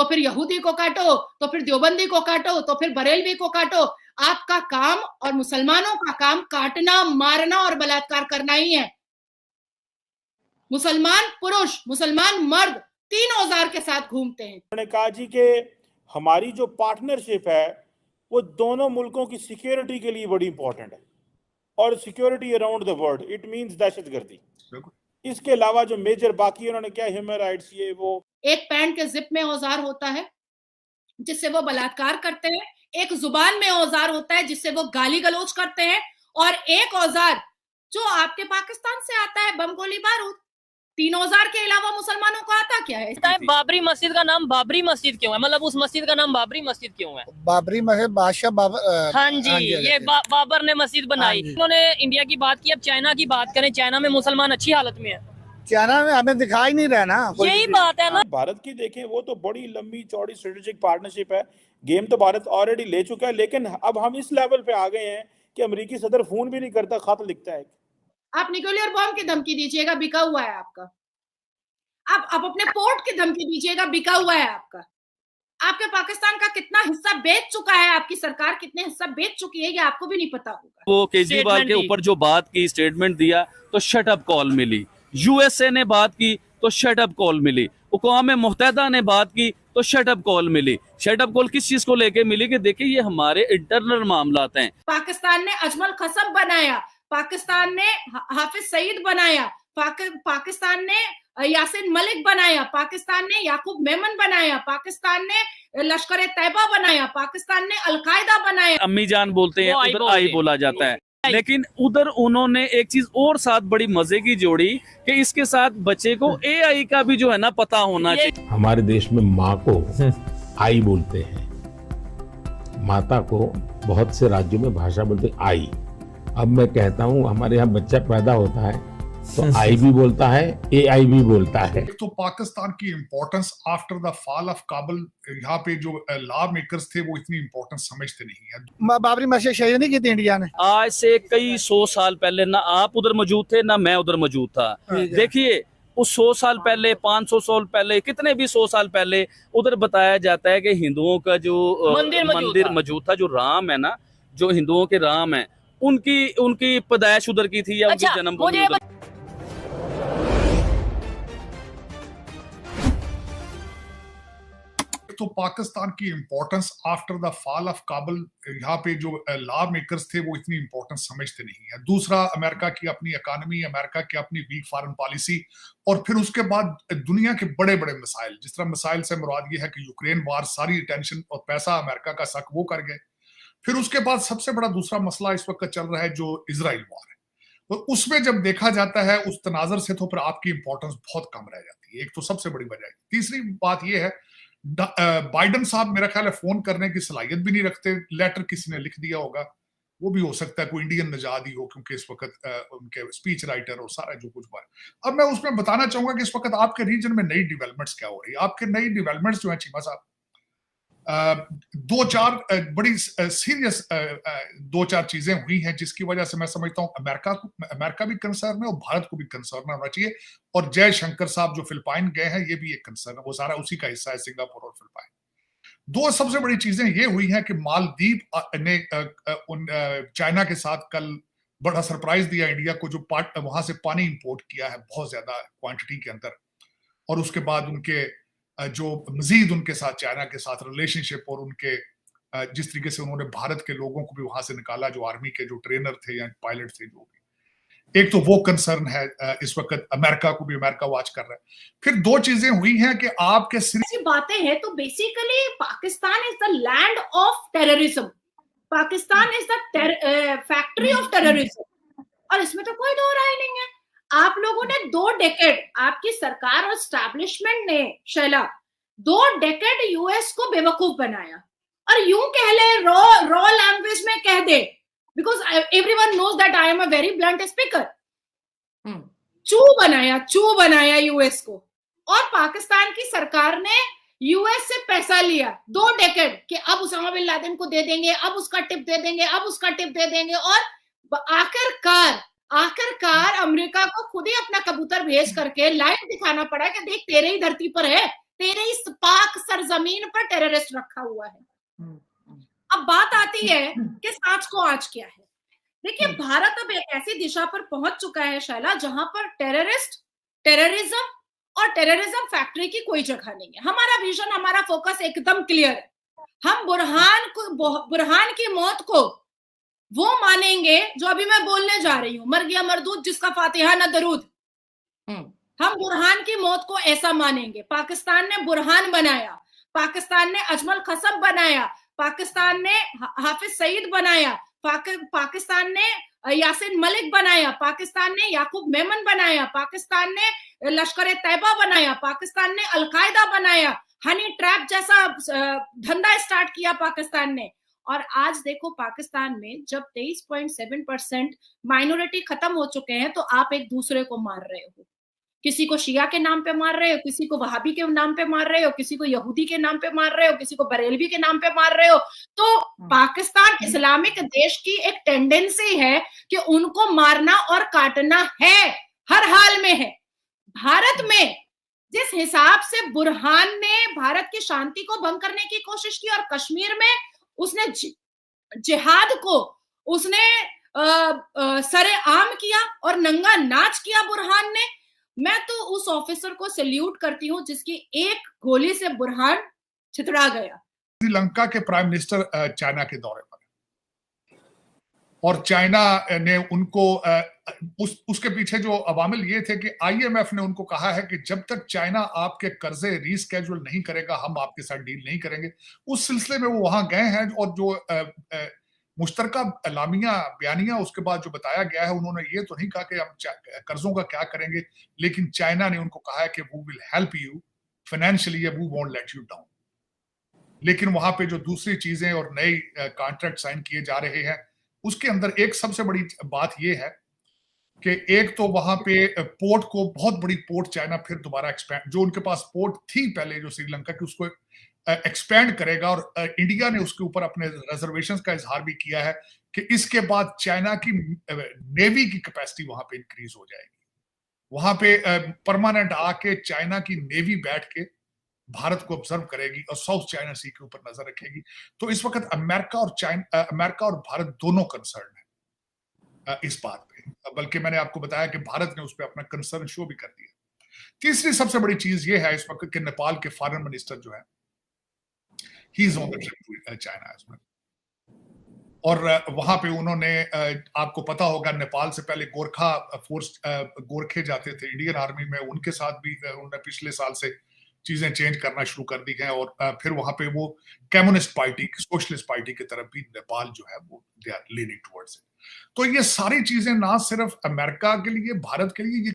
तो फिर यहूदी को काटो, तो फिर देवबंदी को काटो, तो फिर बरेलवी को काटो। आपका काम और मुसलमानों का काम काटना, मारना और बलात्कार करना ही है। मुसलमान पुरुष, मुसलमान मर्द तीन औजार के साथ घूमते हैं। उन्होंने कहा जी कि हमारी जो पार्टनरशिप है वो दोनों मुल्कों की सिक्योरिटी के लिए बड़ी इंपॉर्टेंट है, और security around the world, it means दहशतगर्दी। इसके अलावा जो मेजर बाकी उन्होंने क्या ह्यूमन राइट्स, ये वो एक पैंट के जिप में औजार होता है जिससे वो बलात्कार करते हैं, एक जुबान में औजार होता है जिससे वो गाली गलौज करते हैं, और एक औजार जो आपके पाकिस्तान से आता है बम गोली बारूद। तीन औजार के अलावा मुसलमानों को आता क्या है? बाबरी मस्जिद का नाम बाबरी मस्जिद क्यों है? मतलब उस मस्जिद का नाम बाबरी मस्जिद क्यों है? बाबरी मस्जिद बादशाह बाबर। हाँ जी, ये बाबर ने मस्जिद बनाई। उन्होंने इंडिया की बात की, अब चाइना की बात करें। चाइना में मुसलमान अच्छी हालत में है। चाइना में हमें दिखाई नहीं रहा ना, यही बात है ना। भारत की देखें, वो तो बड़ी लंबी चौड़ी स्ट्रेटेजिक पार्टनरशिप है। गेम तो भारत ऑलरेडी ले चुका है, लेकिन अब हम इस लेवल पे आ गए हैं कि अमेरिकी सदर फोन भी नहीं करता, खत लिखता है। आप न्यूक्लियर बॉम्ब की धमकी दीजिएगा, बिका हुआ है आपका। आप अपने पोर्ट की धमकी दीजिएगा, बिका हुआ है आपका। आपके पाकिस्तान का कितना हिस्सा बेच चुका है, आपकी सरकार कितने हिस्सा बेच चुकी है, ये आपको भी नहीं पता होगा। वो केजरीवाल के ऊपर जो बात की, स्टेटमेंट दिया, तो शट अप कॉल मिली। यूएसए ने बात की तो शट अप कॉल मिली। अक़वाम मुत्तहिदा ने बात की तो शट अप कॉल मिली। शट अप कॉल किस चीज को लेके मिली कि देखिए ये हमारे इंटरनल मामलात हैं। पाकिस्तान ने अजमल खसब बनाया, पाकिस्तान ने हाफिज सईद बनाया, पाकिस्तान ने यासिन मलिक बनाया, पाकिस्तान ने याकूब मेमन बनाया, पाकिस्तान ने लश्कर तैयबा बनाया, पाकिस्तान ने अलकायदा बनाया। अम्मी जान बोलते हैं, उधर आई बोला जाता है, लेकिन उधर उन्होंने एक चीज और साथ बड़ी मजे की जोड़ी कि इसके साथ बच्चे को एआई का भी जो है ना पता होना चाहिए। हमारे देश में माँ को आई बोलते हैं, माता को बहुत से राज्यों में भाषा बोलते हैं आई। अब मैं कहता हूँ हमारे यहाँ बच्चा पैदा होता है तो आई भी बोलता है, एआई भी बोलता है। तो पाकिस्तान की importance after the fall of Kabul, यहाँ पे जो लॉ मेकर्स थे वो इतनी इम्पोर्टेंस समझते नहीं है। बाबरी मस्जिद शहीद नहीं की थी इंडिया ने। आज से कई 100 साल पहले ना आप उधर मौजूद थे ना मैं उधर मौजूद था। देखिए उस 100 साल पहले, 500 साल पहले, कितने भी 100 साल पहले उधर बताया जाता है कि हिंदुओं का जो मंदिर मौजूद था, जो राम है ना, जो हिंदुओं के राम है, उनकी पैदाइश उधर की थी या उनकी जन्मभूमि उधर। तो पाकिस्तान की importance after the fall of Kabul, यहाँ पे जो लॉ मेकर्स थे वो इतनी इम्पोर्टेंस समझते नहीं है। दूसरा, अमेरिका की अपनी इकोनॉमी, अमेरिका की अपनी वीक फॉरेन पॉलिसी, और फिर उसके बाद दुनिया के बड़े बड़े मसाइल, जिस तरह मसाइल से मुराद ये है कि यूक्रेन वार, सारी अटेंशन और पैसा अमेरिका का सक वो कर गए। फिर उसके बाद सबसे बड़ा दूसरा मसला इस वक्त चल रहा है जो इजराइल वार है, तो उसमें जब देखा जाता है उस तनाजर से तो फिर आपकी इंपॉर्टेंस बहुत कम रह जाती है। एक तो सबसे बड़ी वजह है। तीसरी बात यह है, बाइडन साहब मेरा ख्याल है फोन करने की सलाहियत भी नहीं रखते। लेटर किसी ने लिख दिया होगा, वो भी हो सकता है कोई इंडियन नजाद ही हो, क्योंकि इस वक्त उनके स्पीच राइटर और सारा जो कुछ बात। अब मैं उसमें बताना चाहूंगा कि इस वक्त आपके रीजन में नई डेवलपमेंट्स क्या हो रही है। आपके नई डेवलपमेंट्स जो है चीमा साहब, दो चार बड़ी सीरियस दो चार चीजें हुई हैं जिसकी वजह से मैं समझता हूं अमेरिका भी कंसर्न है और भारत को भी कंसर्न होना चाहिए। और जयशंकर साहब जो फिलिपाइन गए हैं, ये भी एक कंसर्न है, वो सारा उसी का हिस्सा है, सिंगापुर और फिलिपाइन। दो सबसे बड़ी चीजें ये हुई हैं कि मालदीव ने चाइना के साथ कल बड़ा सरप्राइज दिया इंडिया को, जो वहां से पानी इंपोर्ट किया है बहुत ज्यादा क्वांटिटी के अंदर, और उसके बाद उनके जो मजीद उनके साथ चाइना के साथ रिलेशनशिप, और उनके जिस तरीके से उन्होंने भारत के लोगों को भी वहां से निकाला, जो आर्मी के जो ट्रेनर थे या पायलट थे, जो भी, एक तो वो कंसर्न है इस वक्त अमेरिका को भी, अमेरिका वॉच कर रहा है। फिर दो चीजें हुई हैं कि आपके ऐसी बातें हैं तो basically Pakistan is the land of terrorism, Pakistan is the factory of terrorism, और इसमें तो कोई दो राय नहीं है। आप लोगों ने 2 डेकेड, आपकी सरकार और एस्टैब्लिशमेंट ने शैला 2 डेकेड यूएस को बेवकूफ बनाया, और यूं कह ले, रॉ लैंग्वेज में कह दे, because everyone knows that I am a very blunt speaker. चू बनाया यूएस को, और पाकिस्तान की सरकार ने यूएस से पैसा लिया 2 डेकेड कि अब उसामा बिन लादेन को दे देंगे, अब उसका टिप दे देंगे, अब उसका टिप दे देंगे, और आखिरकार अमेरिका को खुद ही अपना कबूतर भेज करके लाइव दिखाना पड़ा कि देख तेरे ही धरती पर है, तेरे इस पाक सरजमीन पर टेररिस्ट रखा हुआ है। अब बात आती है कि सांच को आंच क्या है। देखिए, भारत अब एक ऐसी दिशा पर पहुंच चुका है शैला, जहां पर टेररिज्म और टेररिज्म फैक्ट्री की कोई जगह नहीं है। हमारा विजन, हमारा फोकस एकदम क्लियर है। हम बुरहान की मौत को वो मानेंगे जो अभी मैं बोलने जा रही हूं, मर गया मरदूद जिसका फातिहा न दरूद। हम बुरहान की मौत को ऐसा मानेंगे। पाकिस्तान ने बुरहान बनाया, पाकिस्तान ने अजमल खसब बनाया, पाकिस्तान ने हाफिज सईद बनाया, पाकिस्तान ने यासिन मलिक बनाया, पाकिस्तान ने याकूब मेमन बनाया, पाकिस्तान ने लश्कर तैयबा बनाया, पाकिस्तान ने अलकायदा बनाया, हनी ट्रैप जैसा धंधा स्टार्ट किया पाकिस्तान ने। और आज देखो, पाकिस्तान में जब 23.7% माइनॉरिटी खत्म हो चुके हैं, तो आप एक दूसरे को मार रहे हो। किसी को शिया के नाम पे मार रहे हो, किसी को वहाबी के नाम पे मार रहे हो, किसी को यहूदी के नाम पे मार रहे हो, किसी को बरेलवी के नाम पे मार रहे हो। तो पाकिस्तान इस्लामिक देश की एक टेंडेंसी है कि उनको मारना और काटना है, हर हाल में है। भारत में जिस हिसाब से बुरहान ने भारत की शांति को भंग करने की कोशिश की और कश्मीर में उसने जिहाद को उसने सरेआम किया और नंगा नाच किया बुरहान ने, मैं तो उस ऑफिसर को सैल्यूट करती हूं जिसकी एक गोली से बुरहान छितरा गया। श्रीलंका के प्राइम मिनिस्टर चाइना के दौरे पर, और चाइना ने उनको उसके पीछे जो अवामिल ये थे कि IMF ने उनको कहा है कि जब तक चाइना आपके कर्जे रीस्केड्यूल नहीं करेगा, हम आपके साथ डील नहीं करेंगे। उस सिलसिले में वो वहां गए हैं, और जो मुश्तरका एलामिया बयानिया उसके बाद जो बताया गया है, उन्होंने ये तो नहीं कहा कि हम कर्जों का क्या करेंगे, लेकिन चाइना ने उनको कहा है कि वो विल हेल्प यू फाइनेंशियली, वो वोंट लेट यू डाउन। लेकिन वहां पे जो दूसरी चीजें और नए कॉन्ट्रैक्ट साइन किए जा रहे हैं, उसके अंदर एक सबसे बड़ी बात यह है कि एक तो वहां पे पोर्ट को, बहुत बड़ी पोर्ट चाइना फिर दोबारा एक्सपैंड, जो उनके पास पोर्ट थी पहले जो श्रीलंका की, उसको एक्सपैंड करेगा। और इंडिया ने उसके ऊपर अपने रिजर्वेशंस का इजहार भी किया है कि इसके बाद चाइना की नेवी की कैपेसिटी वहां पे इंक्रीज हो जाएगी। वहां पे परमानेंट आके चाइना की नेवी बैठ के भारत को ऑब्जर्व करेगी और साउथ चाइना सी के ऊपर नजर रखेगी। तो इस वक्त अमेरिका और भारत दोनों कंसर्न है इस बात पे, बल्कि मैंने आपको बताया कि भारत ने उस पर अपना कंसर्न शो भी कर दिया। तीसरी सबसे बड़ी चीज ये है इस वक्त कि नेपाल के फॉरेन मिनिस्टर जो है, he is on the trip to China as well वहां पे उन्होंने, आपको पता होगा, नेपाल से पहले गोरखा फोर्स, गोरखे जाते थे इंडियन आर्मी में, उनके साथ भी उन्होंने पिछले साल से चीजें चेंज करना शुरू कर दी हैं। और फिर वहां पे वो कम्युनिस्ट पार्टी, सोशलिस्ट पार्टी की तरफ भी नेपाल जो है वो they are leaning towards it. तो ये सारी चीजें ना सिर्फ अमेरिका के लिए, भारत के लिए, ये